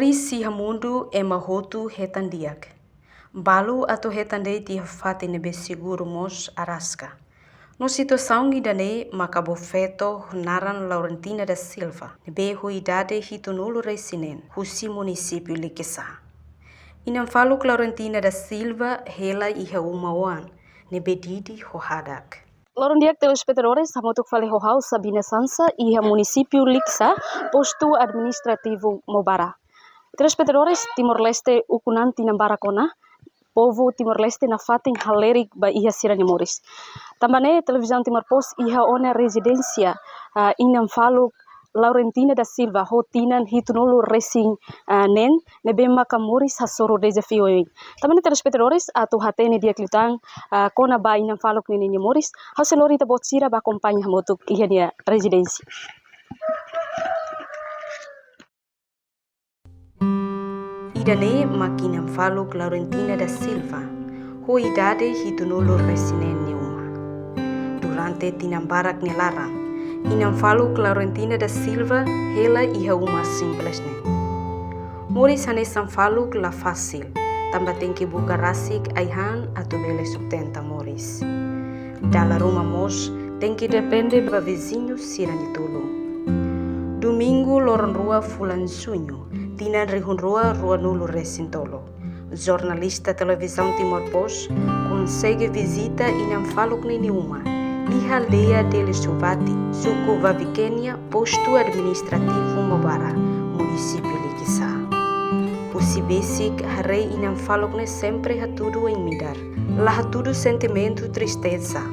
Moris si hamundu e mahotu hetandiak. Balu atau hetandei ti hafati nebe seguro mos araska. No situação idane macabofeto Naran Laurentina da Silva, nebe huidade hitunulu resinen, husi município Liquesa. Inam faluk Laurentina da Silva hela iha umawan, nebe didi hohadak. Laurendiak telespectadores, hamotuk fale hohau Sabina Sansa iha município Liquesa, posto administrativo Mobara. Telespectadores, Timor-Leste ukunan tinambara kona, povo Timor-Leste na fating halerik ba iha sirani Moris. Tambane televisão Timor-Post iha ona residência inam faluk Laurentina da Silva hotinan hitunulu racing nen nebe maka Moris hasoro desafio. Tambane telespectadores atu hatene dia klitang kona ba inam faluk nini Moris haselori tabot sira ba kompanha motuk iha dia residência. Idane makinam faluk Laurentina da Silva, ho idade hitunulu resinen neuma. Durante tinambarak nelarang, inam faluk Laurentina da Silva hela iha uma simples ne. Moris hanesan faluk la fácil, tambah tem que buka rasik aihan atau bele subtenta Moris. Dala rumah mos, tem que depende ba vizinho sirani tulung. Domingo loron rua fulan junho, tinan rihun rua nulu resintolo. Jornalista televisão Timor-Post consegue visita inam faluk nini uma. Iha aldeia dele Suvati, suku Vavikenia, posto administrativo Mobara, município Liquesa. Pusi basic harei inam faluk ne sempre hatudu em midar. La hatudu sentimento tristeza,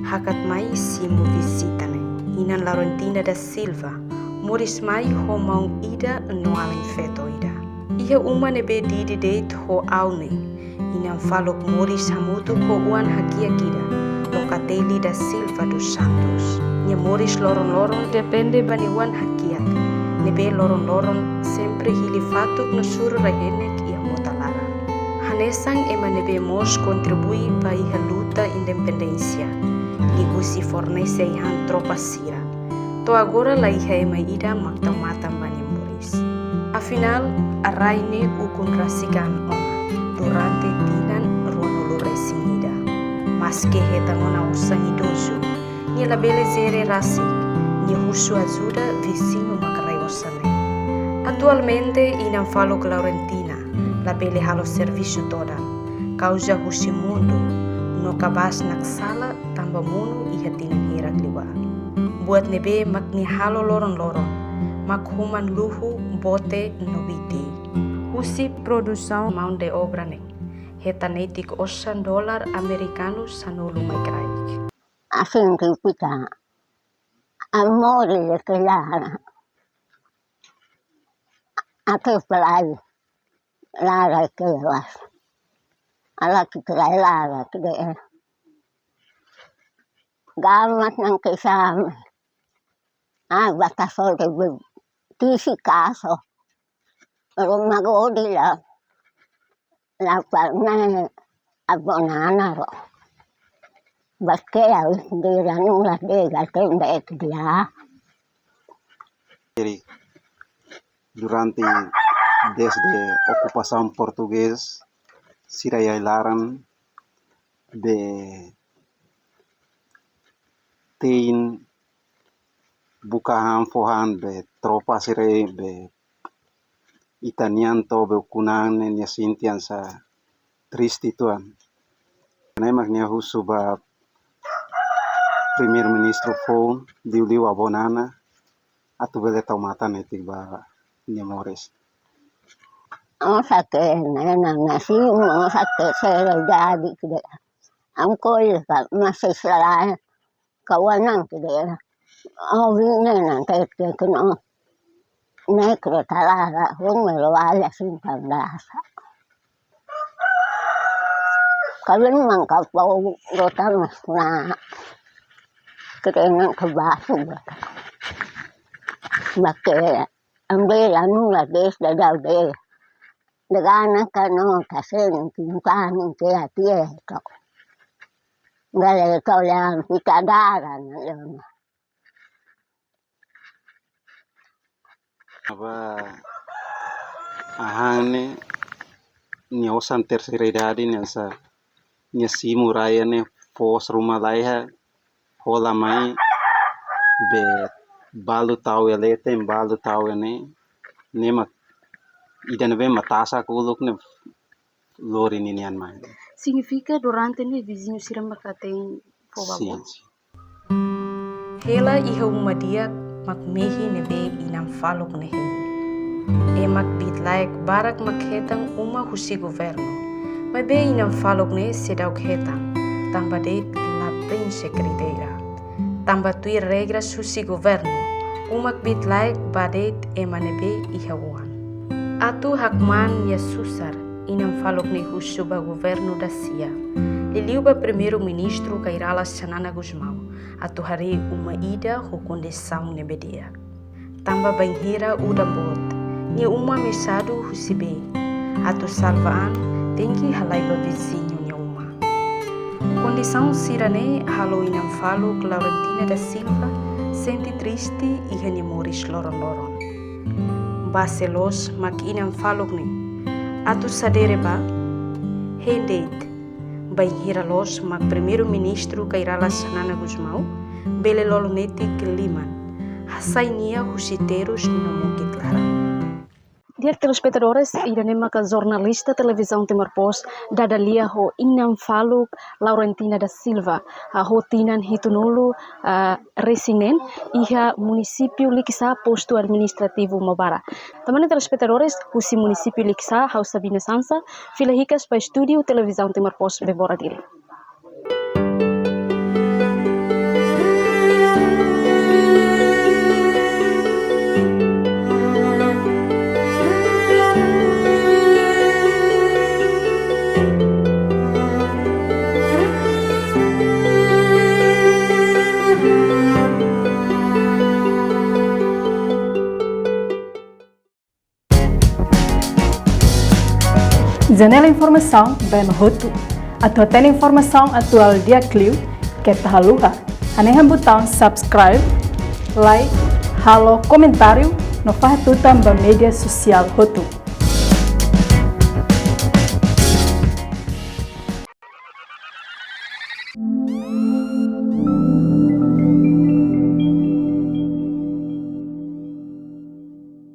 hakat mai simu visita ne. Inan Laurentina da Silva, Moris mai ho maung ida no além feto ida. Iha uma nebe didi date ho aune. Inam faluk Moris hamutu ho uan hakia kida. Locatelli da Silva dos Santos. Nya Moris loron-loron depende baniwan hakiak. Nebe loron-loron sempre hilifatuk no suru rahenek ia motalaran. Hanesang ema nebe mos kontribui pa iha luta independência. Ligusi fornece ihan tropa sira. To agora la iha ema ida makta-mata bani Moris. Afinal, araine ukun rasikan ona. Durante tinan ruanulu resingida. Maske hetang ona usang idosu. Nia la bele zere rasik. Nia husu ajuda vizinho makaraiosane. Atualmente inam faluk Laurentina. La bele halo serviço toda. Causa husi mundo. No kabas nak sala tamba munu iha tinan hirak liwa. Buat nebe makni halo loron-loron. Makhuman luhu bote nobiti. Husi produção mão de obra ning. Hetanetik $8 americanos sanulu mai kraik. Assim que fica amore que lara. Até play. Lara que was. Ala que trai lara que de. Gamat ng kisame. Basta solo tisi caso. Rumagodi la parna abbonana ro. Perché dire nulla dega tende dia. Durante desde ocupação português, Siraya larang de tem bukahan fohan be tropa Siraya be itanian to be kunan nya sintian sa tristi tuan. Nemak nya husu ba Primeiro Ministro phone diuliu abonana atu bele taumata netik ba nya Moris. Sake nena nasi sake sere jadi kede. Angkol ka masih selai kawanan kede. Awine nan teke kuno. Nekro talara hungelo ala simpang dasa. Kalian mangkal pau rotan na kerengan kebasu. Make ambil anu la des dadal de. Degana kano kasen kintan ke atie to. Gale to yang pitadaran yon. Apa ahane niosan terceira idade nessa simu raya ne fos rumah laiha hola mai be balu tau elete balu tau ne nema idan be matasa kuluk ne lori ninian mai. Significa durante ne vizinho siram bakaten Sim. Hela iha uma dia makmehi nebe inam falok nehe. Mak bitlaik barak makhetang uma husi governo. Mabe inam falok ne sedauk hetang. Tamba de la secretaria. Tamba tui regras husi governo. Umak bitlaik badet emanebe iha uan. Atu hakman ya susar inam falok ne husuba governo da sia. Liliuba primeiro-ministro Kairala Sanana Gusmao, atu hari uma ida ho condição nebedia. Tamba banhira udambot, ni uma mesado husibe, atu salvaan tenki halaiba vizinho ni uma. Condição sirane halo inam falo Laurentina da Silva, sente triste e hanimoris loron-loron. Baselos mak inam falo ni, atu sadereba, hendet, banhira los mak primeiro-ministro Kairala Sanana Gusmao, bele loloneti keliman, hasainia husiteros no Mukit Lara. Dia telespectadores, iranema ka jornalista televisão Timor-Poste, dadalia ho inam faluk Laurentina da Silva, ho tinan hitunulu resinen iha município Liksa posto administrativo Mobara. Teman telespectadores, husi município Liksa, hau Sabina Sansa, filahikas pa estúdio televisão Timor-Poste bebora diri. Janela Informação bem Mahotu. Atau tem informação atual dia Clio que tahaluha. Anehan botão subscribe, like, halo comentário no fahatutan ba media sosial Hotu.